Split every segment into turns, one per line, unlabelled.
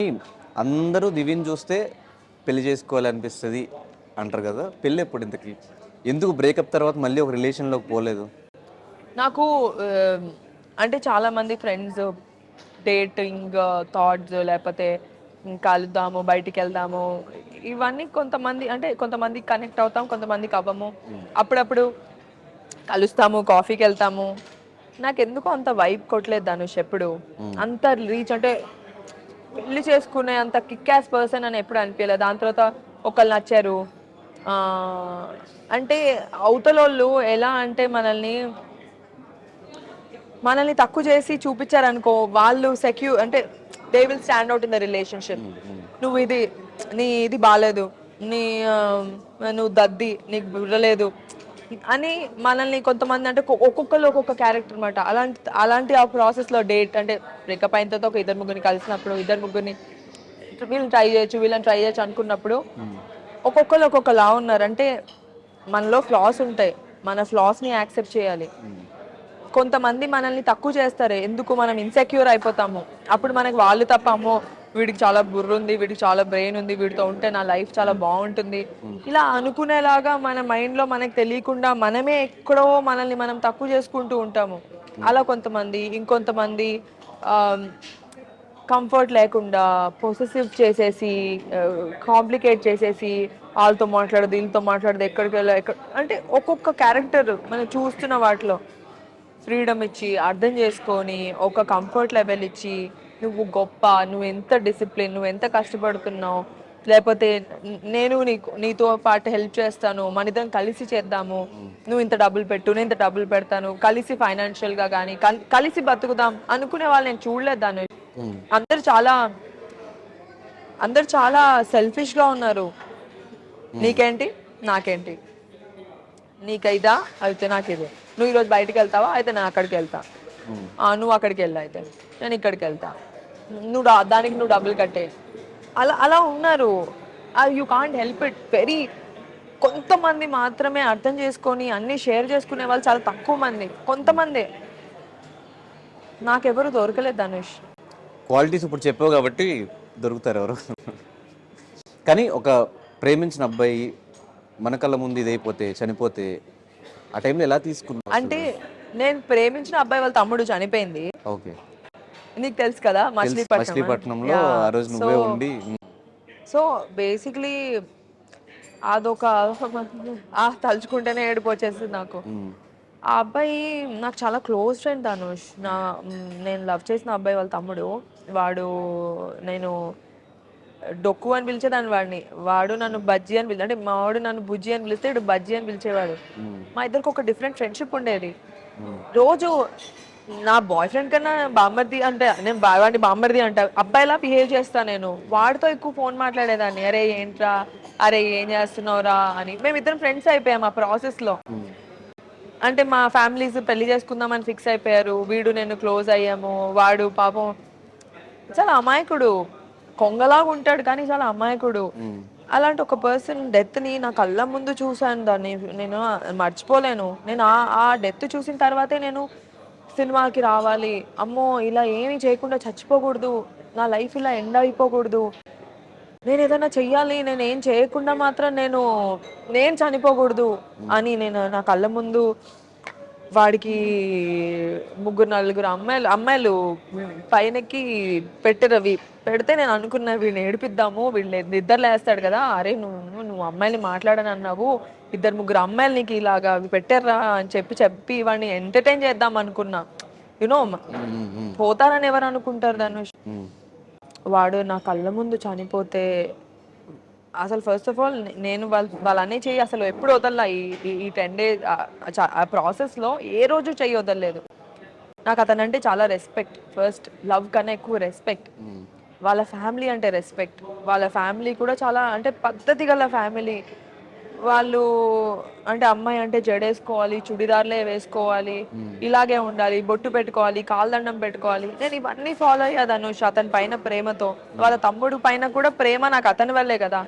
అందరూ దివ్యని చూస్తే పెళ్లి చేసుకోవాలనిపిస్తుంది అంటారు కదా. పెళ్ళి ఎప్పుడు ఇంతకి? ఎందుకు బ్రేకప్ తర్వాత మళ్ళీ ఒక రిలేషన్లోకి పోలేదు?
నాకు అంటే చాలా మంది ఫ్రెండ్స్ డేటింగ్ థాట్స్ లేకపోతే కలుద్దాము బయటికి వెళ్దాము ఇవన్నీ కొంతమంది అంటే కొంతమంది కనెక్ట్ అవుతాం, కొంతమందికి అవ్వము. అప్పుడప్పుడు కలుస్తాము, కాఫీకి వెళ్తాము. నాకు ఎందుకో అంత వైబ్ కొట్టలేదు ధనుష్ ఎప్పుడు. అంత రీచ్ అంటే పెళ్లి చేసుకునే అంత కిక్ యాస్ పర్సన్ అని ఎప్పుడు అనిపించలేదు. దాని తర్వాత ఒకళ్ళు నచ్చారు. ఆ, అంటే అవతలోళ్ళు ఎలా అంటే మనల్ని తక్కువ చేసి చూపించారనుకో, వాళ్ళు సెక్యూర్ అంటే they will stand out in the relationship. నువ్వు ఇది బాగాలేదు, నీ నువ్వు దద్ది, నీకు బుర్రలేదు అని మనల్ని కొంతమంది అంటే ఒక్కొక్కరు ఒక్కొక్క క్యారెక్టర్ అనమాట. అలాంటి ఆ ప్రాసెస్లో డేట్ అంటే బ్రేకప్ అయిన తర్వాత ఒక ఇద్దరు ముగ్గురిని కలిసినప్పుడు ఇద్దరు ముగ్గురిని వీళ్ళని ట్రై చేయొచ్చు అనుకున్నప్పుడు ఒక్కొక్కరు ఒక్కొక్కలా ఉన్నారు. అంటే మనలో ఫ్లాస్ ఉంటాయి, మన ఫ్లాస్ని యాక్సెప్ట్ చేయాలి. కొంతమంది మనల్ని తక్కువ చేస్తారు, ఎందుకు మనం ఇన్సెక్యూర్ అయిపోతాము. అప్పుడు మనకి వాళ్ళు తప్ప, అమ్మో వీడికి చాలా బుర్ర ఉంది, వీడికి చాలా బ్రెయిన్ ఉంది, వీడితో ఉంటే నా లైఫ్ చాలా బాగుంటుంది ఇలా అనుకునేలాగా మన మైండ్లో మనకు తెలియకుండా మనమే ఎక్కడో మనల్ని మనం తక్కువ చేసుకుంటూ ఉంటాము. అలా కొంతమంది. ఇంకొంతమంది కంఫర్ట్ లేకుండా పొసెసివ్ చేసేసి కాంప్లికేట్ చేసేసి వాళ్ళతో మాట్లాడదు వీళ్ళతో మాట్లాడదు ఎక్కడికి వెళ్ళా అంటే ఒక్కొక్క క్యారెక్టర్ మనం చూస్తున్న వాటిలో ఫ్రీడమ్ ఇచ్చి అర్థం చేసుకొని ఒక కంఫర్ట్ లెవెల్ ఇచ్చి నువ్వు గొప్ప, నువ్వు ఎంత డిసిప్లిన్, నువ్వు ఎంత కష్టపడుతున్నావు, లేకపోతే నేను నీతో పాటు హెల్ప్ చేస్తాను, మన ఇద్దరం కలిసి చేద్దాము, నువ్వు ఇంత డబ్బులు పెట్టు, నేను ఇంత డబ్బులు పెడతాను, కలిసి ఫైనాన్షియల్గా కానీ కలిసి బతుకుదాం అనుకునే వాళ్ళు నేను చూడలేదు దాన్ని. అందరు చాలా సెల్ఫిష్గా ఉన్నారు. నీకేంటి నాకేంటి, నీకైదా అయితే నాకిదే, నువ్వు ఈరోజు బయటకు వెళ్తావా అయితే నేను అక్కడికి వెళ్తా, నువ్వు అక్కడికి వెళ్తా అయితే నేను ఇక్కడికి వెళ్తా, దానికి నువ్వు డబ్బులు కట్టే. అలా అలా ఉన్నారు. You can't help it. కొంతమంది మాత్రమే అర్థం చేసుకొని అన్ని షేర్ చేసుకునే వాళ్ళు చాలా తక్కువ మంది, కొంతమంది. నాకెవరు దొరకలేదు ధనుష్.
క్వాలిటీస్ ఇప్పుడు చెప్పావు కాబట్టి దొరుకుతారు ఎవరు. కానీ ఒక ప్రేమించిన అబ్బాయి మన కళ్ళ ముందు ఇదైపోతే చనిపోతే ఆ టైంలో ఎలా తీసుకున్నావు?
అంటే నేను ప్రేమించిన అబ్బాయి వాళ్ళ తమ్ముడు చనిపోయింది.
ఓకే,
నీకు తెలుసు కదా
మచిలీపట్నంలో ఆ రోజు నువ్వే ఉండి.
సో బేసిక్లీ అదొక తలుచుకుంటేనే ఏడుపు వచ్చేసింది నాకు. ఆ అబ్బాయి నాకు చాలా క్లోజ్ ఫ్రెండ్ ధనుష్. నేను లవ్ చేసిన అబ్బాయి వాళ్ళ తమ్ముడు. నేను డొక్కు అని పిలిచేదాన్ని వాడిని. వాడు నన్ను బజ్జీ అని అంటే మా వాడు నన్ను బుజ్జి అని పిలిస్తే ఇడు బజ్జీ అని పిలిచేవాడు. మా ఇద్దరికి ఒక డిఫరెంట్ ఫ్రెండ్షిప్ ఉండేది. రోజు నా బాయ్ ఫ్రెండ్ కన్నా బామ్మర్ది అంటే నేను వాడిని బామ్మర్ది అంటా, అబ్బాయిలా బిహేవ్ చేస్తా. నేను వాడితో ఎక్కువ ఫోన్ మాట్లాడేదాన్ని. అరే ఏంట్రా, అరే ఏం చేస్తున్నావురా అని. మేమిద్దరం ఫ్రెండ్స్ అయిపోయాం ఆ ప్రాసెస్లో. అంటే మా ఫ్యామిలీస్ పెళ్లి చేసుకుందామని ఫిక్స్ అయిపోయారు. వీడు నేను క్లోజ్ అయ్యాము. వాడు పాపం చాలా అమాయకుడు, కొంగలాగా ఉంటాడు కానీ చాలా అమాయకుడు. అలాంటి ఒక పర్సన్ డెత్ని నా కళ్ళ ముందు చూశాను. దాన్ని నేను మర్చిపోలేను. నేను ఆ డెత్ చూసిన తర్వాతే నేను సినిమాకి రావాలి, అమ్మో ఇలా ఏమీ చేయకుండా చచ్చిపోకూడదు, నా లైఫ్ ఇలా ఎండ్ అయిపోకూడదు, నేను ఏదైనా చెయ్యాలి, నేను ఏం చేయకుండా మాత్రం నేను చనిపోకూడదు అని నేను నా కళ్ళ ముందు వాడికి 3-4 అమ్మాయిలు పైనకి పెట్టరు. పెడితే నేను అనుకున్నా వీడిని ఏడిపిద్దాము, వీడిని నిద్రలేస్తాడు కదా, అరే నువ్వు అమ్మాయిని మాట్లాడని అన్నావు, 2-3 అమ్మాయిలు నీకు ఇలాగా పెట్టారా అని చెప్పి వాడిని ఎంటర్టైన్ చేద్దాం అనుకున్నా. యునో పోతారని ఎవరు అనుకుంటారు ధనుష్. వాడు నా కళ్ళ ముందు చనిపోతే అసలు ఫస్ట్ ఆఫ్ ఆల్ నేను వాళ్ళనే చెయ్యి అసలు ఎప్పుడు వదల్లా. ఈ 10 days ఆ ప్రాసెస్లో ఏ రోజు చెయ్యి వదలలేదు. నాకు అతనంటే చాలా రెస్పెక్ట్. ఫస్ట్ లవ్ కన్నా ఎక్కువ రెస్పెక్ట్. వాళ్ళ ఫ్యామిలీ అంటే రెస్పెక్ట్. వాళ్ళ ఫ్యామిలీ కూడా చాలా అంటే పద్ధతి గల ఫ్యామిలీ. వాళ్ళు అంటే అమ్మాయి అంటే జడేసుకోవాలి, చుడిదార్లే వేసుకోవాలి, ఇలాగే ఉండాలి, బొట్టు పెట్టుకోవాలి, కాల్దండం పెట్టుకోవాలి. నేను ఇవన్నీ ఫాలో అయ్యా ధనుష్ అతని పైన ప్రేమతో. వాళ్ళ తమ్ముడు పైన కూడా ప్రేమ నాకు అతని వల్లే కదా.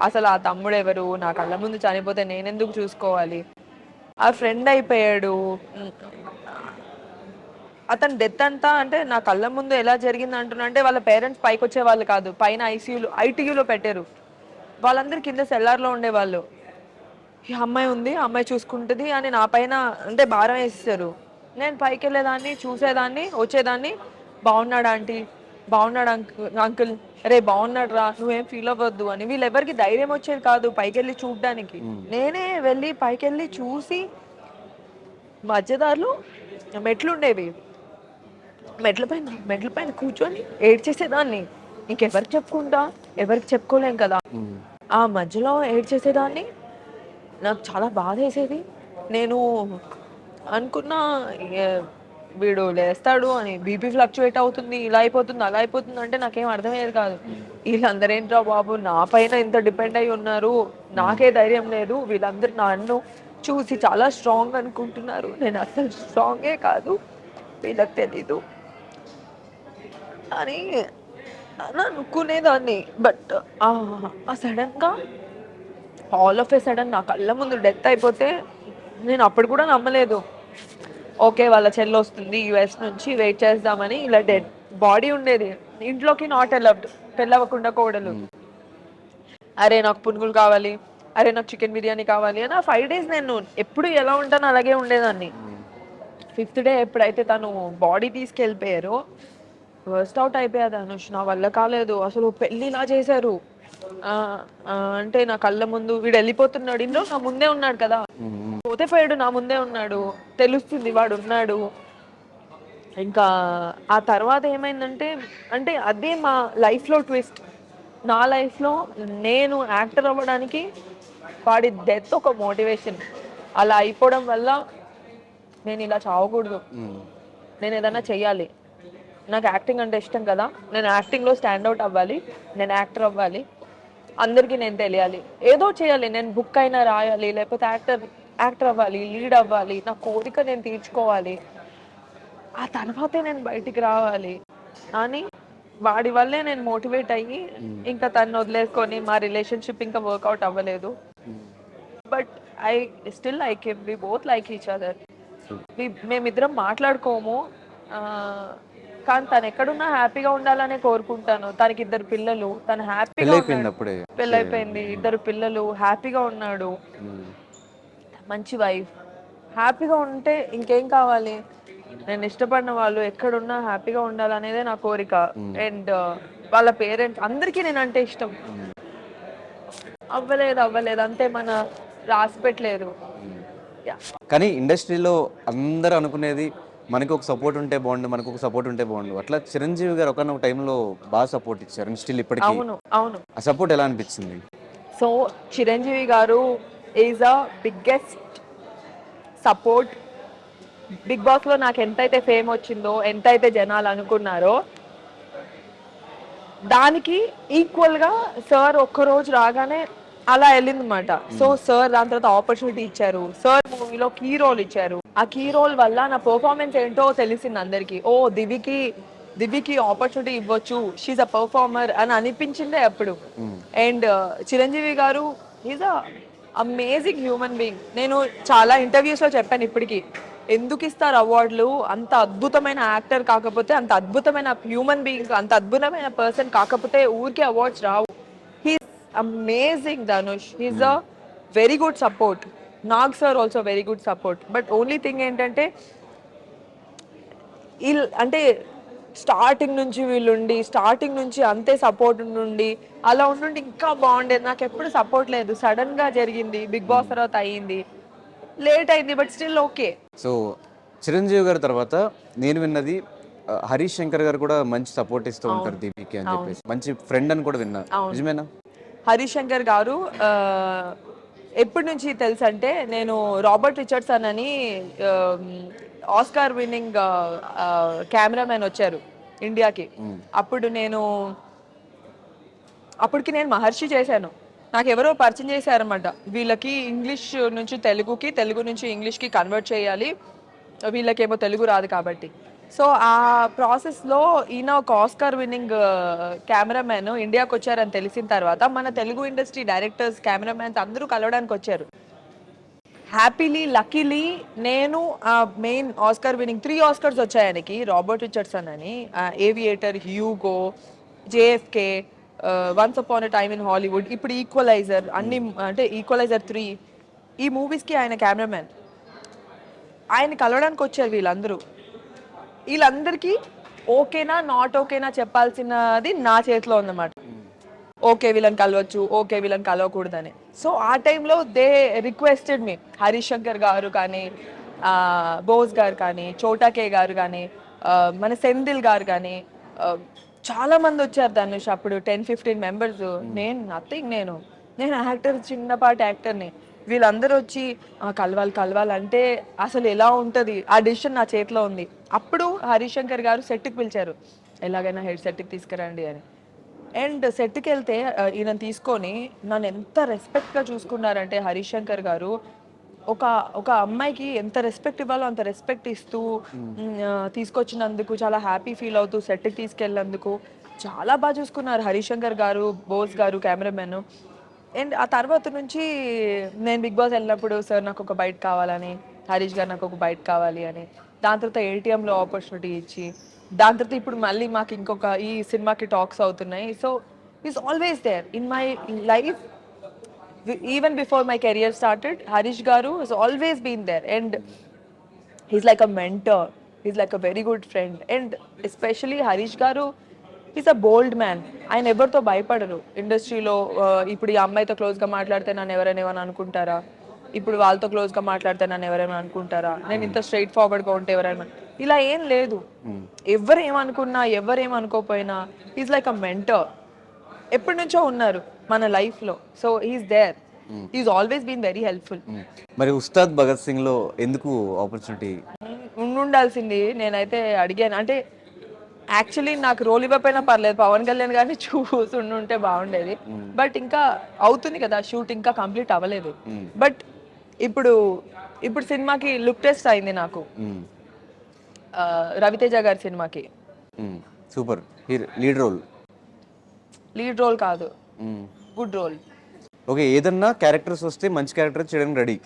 అసలు ఆ తమ్ముడు ఎవరు, నా కళ్ళ ముందు చనిపోతే నేనెందుకు చూసుకోవాలి. ఆ ఫ్రెండ్ అయిపోయాడు. అతని డెత్ అంతా అంటే నా కళ్ళ ముందు ఎలా జరిగింది అంటున్నా అంటే వాళ్ళ పేరెంట్స్ పైకి వచ్చే వాళ్ళు కాదు, పైన ఐటీయూలో పెట్టారు. వాళ్ళందరూ కింద సెల్లార్లో ఉండేవాళ్ళు. ఈ అమ్మాయి ఉంది, ఆ అమ్మాయి చూసుకుంటుంది అని నా పైన అంటే భారం వేసేసారు. నేను పైకి వెళ్ళేదాన్ని, చూసేదాన్ని, వచ్చేదాన్ని. బాగున్నాడు ఆంటీ, బాగున్నాడు అంకుల్, రే బాగున్నాడు రా, నువ్వేం ఫీల్ అవ్వద్దు అని. వీళ్ళెవరికి ధైర్యం వచ్చేది కాదు పైకి వెళ్ళి చూడడానికి. నేనే వెళ్ళి పైకి వెళ్ళి చూసి మధ్యదారులు మెట్లు ఉండేవి, మెట్ల పైన కూర్చొని ఏడ్చేసేదాన్ని. ఇంకెవరికి చెప్పుకుంటా, ఎవరికి చెప్పుకోలేం కదా. ఆ మధ్యలో ఏడ్చేసేదాన్ని. నాకు చాలా బాధ వేసేది. నేను అనుకున్నా వీడు లేస్తాడు అని, బీపీ ఫ్లక్చువేట్ అవుతుంది, ఇలా అయిపోతుంది అలా అయిపోతుంది అంటే నాకేం అర్థమయ్యేది కాదు. వీళ్ళందరూ ఏంట్రా బాబు నా పైన ఇంత డిపెండ్ అయి ఉన్నారు, నాకే ధైర్యం లేదు, వీళ్ళందరూ నన్ను చూసి చాలా స్ట్రాంగ్ అనుకుంటున్నారు, నేను అసలు స్ట్రాంగే కాదు, వీళ్ళకి తెలీదు అని అనుకునేదాన్ని. బట్ సడన్గా ఆల్ ఆఫ్ ఏ సడన్ నా కళ్ళ ముందు డెత్ అయిపోతే నేను అప్పుడు కూడా నమ్మలేదు. ఓకే వాళ్ళ చెల్లి వస్తుంది యుఎస్ నుంచి, వెయిట్ చేద్దామని. ఇలా డెడ్ బాడీ ఉండేది ఇంట్లోకి, నాట్ అలౌడ్, పెళ్ళవకుండా కోడలు. అరే నాకు పునుగులు కావాలి, అరే నాకు చికెన్ బిర్యానీ కావాలి అని. ఆ 5 days నేను ఎప్పుడు ఎలా ఉంటానో అలాగే ఉండేదాన్ని. 5th day ఎప్పుడైతే తను బాడీ తీసుకెళ్ళిపోయారో వర్స్ట్ అవుట్ అయిపోయాది అనుష్. నా వల్ల కాలేదు అసలు. పెళ్ళి ఇలా చేశారు అంటే నా కళ్ళ ముందు వీడు వెళ్ళిపోతున్నాడు, ఇంట్లో నా ముందే ఉన్నాడు కదా, పోతే పోయాడు, నా ముందే ఉన్నాడు, తెలుస్తుంది వాడు ఉన్నాడు. ఇంకా ఆ తర్వాత ఏమైందంటే అంటే అదే మా లైఫ్లో ట్విస్ట్. నా లైఫ్లో నేను యాక్టర్ అవ్వడానికి వాడి డెత్ ఒక మోటివేషన్. అలా అయిపోవడం వల్ల నేను ఇలా చావకూడదు, నేను ఏదైనా చెయ్యాలి, నాకు యాక్టింగ్ అంటే ఇష్టం కదా, నేను యాక్టింగ్లో స్టాండ్అవుట్ అవ్వాలి, నేను యాక్టర్ అవ్వాలి, అందరికీ నేను తెలియాలి, ఏదో చేయాలి, నేను బుక్ అయినా రాయాలి, లేకపోతే యాక్టర్ అవ్వాలి, లీడ్ అవ్వాలి, నా కోరిక నేను తీర్చుకోవాలి, ఆ తర్వాతే నేను బయటికి రావాలి అని వాడి వల్లే నేను మోటివేట్ అయ్యి ఇంకా తను వదిలేసుకొని మా రిలేషన్షిప్ ఇంకా వర్కౌట్ అవ్వలేదు. బట్ ఐ కెమ్ we both like each other. మేమిద్దరం మాట్లాడుకోము, కానీ తను ఎక్కడున్నా హ్యాపీగా ఉండాలనే కోరుకుంటాను. తనకి 2 పిల్లలు, తను హ్యాపీగా పెళ్ళైపోయింది, 2 పిల్లలు, హ్యాపీగా ఉన్నాడు, మంచి వైఫ్, హ్యాపీగా ఉంటే ఇంకేం కావాలి. నేను ఇష్టపడిన వాళ్ళు ఎక్కడున్నా హ్యాపీగా ఉండాలనేదే నా కోరిక. అండ్ వాళ్ళ పేరెంట్స్ అందరికీ నేనంటే ఇష్టం. అవ్వలేదు అంతే, మన రాసి పెట్టలేదు.
కానీ ఇండస్ట్రీలో అందరూ అనుకునేది మనకు ఒక సపోర్ట్ ఉంటే బాగుండు, మనకు ఒక సపోర్ట్ ఉంటే బాగుండు. అట్లా చిరంజీవి గారు ఒకనొక టైంలో బాగా సపోర్ట్ ఇచ్చారు, స్టిల్ ఇప్పటికీ.
అవును.
ఆ సపోర్ట్ ఎలా అనిపించింది?
So Chiranjeevi garu is a biggest support. Big Boss లో నాకు ఎంతైతే ఫేమ్ వచ్చిందో, ఎంతైతే జనాలు అనుకున్నారో, దానికి ఈక్వల్ గా సార్ ఒక్కరోజు రాగానే అలా వెళ్ళిందన్నమాట. సో సార్ దాని తర్వాత ఆపర్చునిటీ ఇచ్చారు, సార్ మూవీలో కీ రోల్ ఇచ్చారు. ఆ కీ రోల్ వల్ల నా పర్ఫార్మెన్స్ ఏంటో తెలిసింది అందరికి. ఓ దివికి ఆపర్చునిటీ ఇవ్వచ్చు, షీఈ్ అ పర్ఫార్మర్ అని అనిపించిందే అప్పుడు. And Chiranjeevi garu is a amazing human being. నేను చాలా ఇంటర్వ్యూస్ లో చెప్పాను ఇప్పటికి, ఎందుకు ఇస్తారు అవార్డులు, అంత అద్భుతమైన యాక్టర్ కాకపోతే, అంత అద్భుతమైన హ్యూమన్ బీయింగ్, అంత అద్భుతమైన పర్సన్ కాకపోతే ఊరికే awards Rao. He's amazing Dhanush, he's a very good support. Nag sir also very good support. But only thing ఏంటంటే అంటే స్టార్టింగ్ నుంచి వీళ్ళుండి, స్టార్టింగ్ నుంచి అంతే సపోర్ట్ నుండి అలా ఉండి ఇంకా బాగుండేది. నాకు ఎప్పుడు సపోర్ట్ లేదు, సడన్ గా జరిగింది, బిగ్ బాస్ తర్వాత అయ్యింది, లేట్ అయింది, but still okay.
So Chiranjeevi గారి తర్వాత నేను విన్నది హరీష్ శంకర్ గారు కూడా మంచి సపోర్ట్ ఇస్తూ ఉంటారు దీపికి అని చెప్పేసి, మంచి ఫ్రెండ్ అని కూడా విన్నా, నిజమేనా?
హరీష్ శంకర్ గారు ఎప్పటి నుంచి తెలుసు అంటే, నేను రాబర్ట్ రిచర్డ్సన్ అని ఆస్కార్ విన్నింగ్ కెమెరామెన్ వచ్చారు ఇండియాకి. అప్పటికి నేను మహర్షి చేశాను. నాకు ఎవరో పరిచయం చేశారన్నమాట, వీళ్ళకి ఇంగ్లీష్ నుంచి తెలుగుకి, తెలుగు నుంచి ఇంగ్లీష్కి కన్వర్ట్ చేయాలి, వీళ్ళకేమో తెలుగు రాదు కాబట్టి. సో ఆ ప్రాసెస్లో ఈయన ఒక ఆస్కార్ విన్నింగ్ కెమెరామెన్ ఇండియాకి వచ్చారని తెలిసిన తర్వాత మన తెలుగు ఇండస్ట్రీ డైరెక్టర్స్, కెమెరామెన్స్ అందరూ కలవడానికి వచ్చారు. హ్యాపీలీ లక్కీలీ నేను మెయిన్ ఆస్కార్ విన్నింగ్ 3 ఆస్కర్స్ వచ్చాయి ఆయనకి. రాబర్ట్ రిచర్డ్సన్ అని, aviator, Hugo, JFK, once upon a time in Hollywood, ఇప్పుడు ఈక్వలైజర్, అన్ని అంటే ఈక్వలైజర్ 3 ఈ మూవీస్కి ఆయన కెమెరామెన్. ఆయన కలవడానికి వచ్చారు వీళ్ళందరికీ ఓకేనా నాట్ ఓకేనా చెప్పాల్సినది నా చేతిలో ఉందన్నమాట. ఓకే వీళ్ళని కలవచ్చు, ఓకే వీళ్ళని కలవకూడదని. సో ఆ టైంలో దే రిక్వెస్టెడ్ మీ, హరీష్ శంకర్ గారు కానీ, బోస్ గారు కానీ, చోటాకే గారు కానీ, మన సెంధిల్ గారు కానీ, చాలా మంది వచ్చారు ధనుష్. అప్పుడు 10-15 మెంబర్స్. నేను నథింగ్, నేను యాక్టర్, చిన్నపాటి యాక్టర్ని. వీళ్ళందరూ వచ్చి కలవాలంటే అసలు ఎలా ఉంటుంది, ఆ డిసిషన్ నా చేతిలో ఉంది. అప్పుడు హరీష్ శంకర్ గారు సెట్కి పిలిచారు, ఎలాగైనా హెడ్ సెట్కి తీసుకురండి అని. అండ్ సెట్కి వెళ్తే ఈయన తీసుకొని నన్ను ఎంత రెస్పెక్ట్గా చూసుకున్నారంటే హరీష్ శంకర్ గారు, ఒక అమ్మాయికి ఎంత రెస్పెక్ట్ ఇవ్వాలో అంత రెస్పెక్ట్ ఇస్తూ తీసుకొచ్చినందుకు చాలా హ్యాపీ ఫీల్ అవుతూ సెట్కి తీసుకెళ్ళినందుకు చాలా బాగా చూసుకున్నారు హరీష్ శంకర్ గారు, బోస్ గారు కెమెరామెన్. అండ్ ఆ తర్వాత నుంచి నేను బిగ్ బాస్ వెళ్ళినప్పుడు సార్ నాకు ఒక బైట్ కావాలని, హరీష్ గారు నాకు ఒక బైట్ కావాలి అని, దాని తర్వాత ఏటీఎంలో ఆపర్చునిటీ ఇచ్చి, దాని తర్వాత ఇప్పుడు మళ్ళీ మాకు ఇంకొక ఈ సినిమాకి టాక్స్ అవుతున్నాయి. So is always there in my life. Even before my career started, Harish garu has always been there and he's like a mentor, he's like a very good friend. And especially Harish గారు ఈజ్ అ బోల్డ్ మ్యాన్. ఆయన ఎవరితో భయపడరు ఇండస్ట్రీలో. ఇప్పుడు ఈ అమ్మాయితో క్లోజ్గా మాట్లాడితే నన్ను ఎవరైనా ఏమైనా అనుకుంటారా, ఇప్పుడు వాళ్ళతో క్లోజ్గా మాట్లాడితే నన్ను ఎవరైనా అనుకుంటారా, నేను ఇంత స్ట్రైట్ ఫార్వర్డ్గా ఉంటే ఎవరైనా, ఇలా ఏం లేదు. ఎవరు ఏమనుకున్నా ఎవరేమనుకోపోయినా ఈజ్ లైక్ అ మెంటర్. ఎప్పటి నుంచో ఉన్నారు మన లైఫ్లో. So he's there, he's always been very helpful.
మరి ఉస్తాద్ భగత్ సింగ్ లో ఎందుకు ఆపర్చునిటీ
ఉండాల్సింది? నేనైతే అడిగాను. అంటే యాక్చువల్లీ నాకు రోల్ ఇవ్వకపోయినా పర్లేదు, పవన్ కళ్యాణ్ గారిని చూసుంటే బాగుండేది. బట్ ఇంకా అవుతుంది కదా షూట్, ఇంకా కంప్లీట్ అవ్వలేదు. బట్ ఇప్పుడు సినిమాకి లుక్ టెస్ట్ అయింది నాకు, రవితేజ గారి సినిమాకి.
సూపర్ లీడ్ రోల్
కాదు, గుడ్ రోల్.
ఓకే, ఏదన్నా క్యారెక్టర్స్ వస్తే మంచి క్యారెక్టర్ చేయడానికి రెడీ.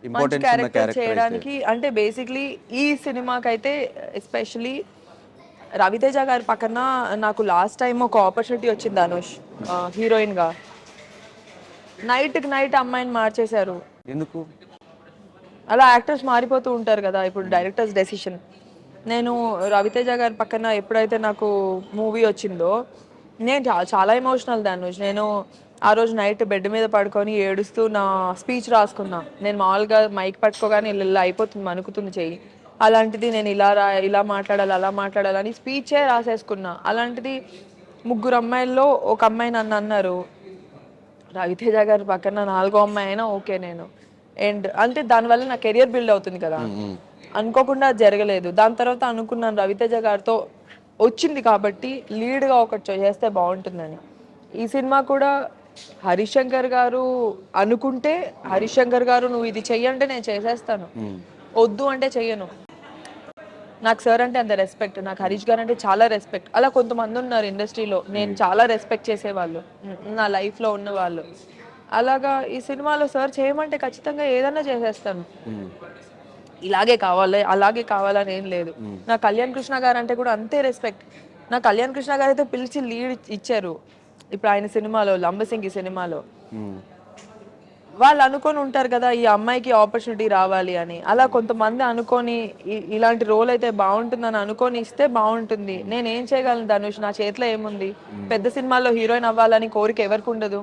మంచి క్యారెక్టర్ చేయడానికి అంటే బేసిక్లీ ఈ సినిమాకైతే ఎస్పెషలీ రవితేజ గారి పక్కన నాకు లాస్ట్ టైం ఒక ఆపర్చునిటీ వచ్చింది ధనుష్, హీరోయిన్ గా. నైట్ అమ్మాయిని మార్చేశారు.
ఎందుకు
అలా యాక్టర్స్ మారిపోతూ ఉంటారు కదా, ఇప్పుడు డైరెక్టర్స్ డెసిషన్. నేను రవితేజ గారి పక్కన ఎప్పుడైతే నాకు మూవీ వచ్చిందో, నేను చాలా ఎమోషనల్ ధనుష్. నేను ఆ రోజు నైట్ బెడ్ మీద పడుకొని ఏడుస్తూ నా స్పీచ్ రాసుకున్నా. నేను మామూలుగా మైక్ పట్టుకోగానే ఇలా అయిపోతుంది, మనుకుతుంది చెయ్యి. అలాంటిది నేను ఇలా మాట్లాడాలి, అలా మాట్లాడాలని స్పీచే రాసేసుకున్నా. అలాంటిది 3 అమ్మాయిల్లో ఒక అమ్మాయి నన్ను అన్నారు, రవితేజ గారి పక్కన 4వ అమ్మాయి అయినా ఓకే నేను. అండ్ అంటే దానివల్ల నా కెరియర్ బిల్డ్ అవుతుంది కదా. అనుకోకుండా జరగలేదు. దాని తర్వాత అనుకున్నాను రవితేజ గారితో వచ్చింది కాబట్టి లీడ్గా ఒకటి చేస్తే బాగుంటుందని. ఈ సినిమా కూడా హరీష్ శంకర్ గారు అనుకుంటే, హరీష్ శంకర్ గారు నువ్వు ఇది చెయ్యంటే నేను చేసేస్తాను, వద్దు అంటే చెయ్యను. నాకు సార్ అంటే అంత రెస్పెక్ట్, నాకు హరీష్ గారు అంటే చాలా రెస్పెక్ట్. అలా కొంతమంది ఉన్నారు ఇండస్ట్రీలో నేను చాలా రెస్పెక్ట్ చేసేవాళ్ళు, నా లైఫ్లో ఉన్న వాళ్ళు. అలాగా ఈ సినిమాలో సార్ చేయమంటే ఖచ్చితంగా ఏదన్నా చేసేస్తాను. ఇలాగే కావాలి అలాగే కావాలని ఏం లేదు. నా కళ్యాణ్ కృష్ణ గారు అంటే కూడా అంతే రెస్పెక్ట్. నా కళ్యాణ్ కృష్ణ గారు అయితే పిలిచి లీడ్ ఇచ్చారు ఇప్పుడు ఆయన సినిమాలో, లంబసింగి సినిమాలో. వాళ్ళు అనుకొని ఉంటారు కదా ఈ అమ్మాయికి ఆపర్చునిటీ రావాలి అని. అలా కొంతమంది అనుకొని ఇలాంటి రోల్ అయితే బాగుంటుందని అనుకొని ఇస్తే బాగుంటుంది. నేను ఏం చేయగలను ధనుష్, నా చేతిలో ఏముంది? పెద్ద సినిమాలో హీరోయిన్ అవ్వాలని కోరిక ఎవరికి ఉండదు?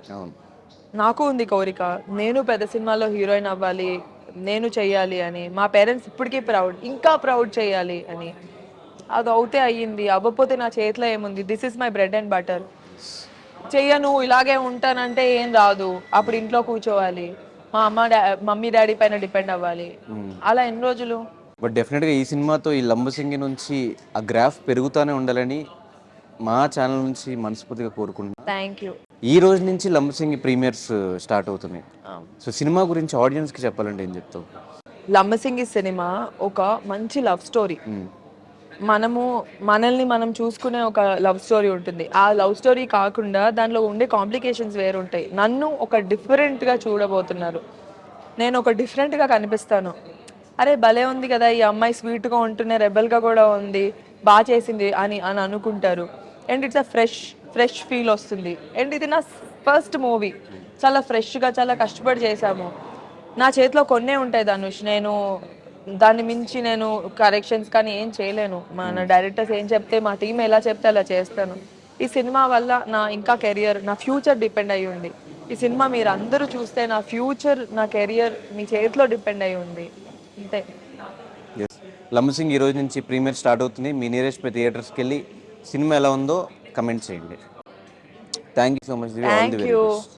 నాకు ఉంది కోరిక, నేను పెద్ద సినిమాలో హీరోయిన్ అవ్వాలి, నేను చెయ్యాలి అని. మా పేరెంట్స్ ఇప్పటికీ ప్రౌడ్, ఇంకా ప్రౌడ్ చేయాలి అని. అది అవుతే అయ్యింది, అవ్వకపోతే నా చేతిలో ఏముంది? This is my bread and butter. చెయ్యను ఇలాగే ఉంటానంటే ఏం రాదు. అప్పుడు ఇంట్లో కూర్చోవాలి, మా మమ్మీ డాడీ పైన డిపెండ్ అవ్వాలి. అలా ఎన్ని రోజులు?
బట్ డెఫినెట్గా ఈ సినిమాతో ఈ లంబసింగి నుంచి ఆ గ్రాఫ్ పెరుగుతూనే ఉండాలని మా ఛానల్ నుంచి మనస్ఫూర్తిగా కోరుకుంటున్నాను.
Thank you.
ఈ రోజు నుంచి లంబసింగి ప్రీమియర్స్ స్టార్ట్ అవుతున్నాయి. సో సినిమా గురించి ఆడియన్స్కి చెప్పాలంటే ఏం చెప్తావు?
లంబసింగి సినిమా ఒక మంచి లవ్ స్టోరీ. మనల్ని మనం చూసుకునే ఒక లవ్ స్టోరీ ఉంటుంది. ఆ లవ్ స్టోరీ కాకుండా దానిలో ఉండే కాంప్లికేషన్స్ వేరుంటాయి. నన్ను ఒక డిఫరెంట్గా చూడబోతున్నారు. నేను ఒక డిఫరెంట్గా కనిపిస్తాను. అరే భలే ఉంది కదా ఈ అమ్మాయి, స్వీట్గా ఉంటూనే రెబల్గా కూడా ఉంది, బాగా చేసింది అని అని అనుకుంటారు. And it's a fresh feel వస్తుంది. అండ్ ఇది నా ఫస్ట్ మూవీ, చాలా ఫ్రెష్గా చాలా కష్టపడి చేశాము. నా చేతిలో కొన్నే ఉంటాయి ధనుష్, నేను దాన్ని మించి నేను కరెక్షన్స్ కానీ ఏం చేయలేను. మన డైరెక్టర్స్ ఏం చెప్తే, మా టీం ఎలా చెప్తే అలా చేస్తాను. ఈ సినిమా వల్ల నా ఇంకా కెరియర్, నా ఫ్యూచర్ డిపెండ్ అయ్యి ఉంది. ఈ సినిమా మీరు అందరూ చూస్తే నా ఫ్యూచర్, నా కెరియర్ మీ చేతిలో డిపెండ్ అయ్యి ఉంది అంతే.
ఎస్, లంబసింగ్ ఈ రోజు నుంచి ప్రీమియర్ స్టార్ట్ అవుతుంది. మీ నియరెస్ట్ థియేటర్స్కి వెళ్ళి సినిమా ఎలా ఉందో కమెంట్ చేయండి. Thank you so much. All the
thank
very
you.
Best.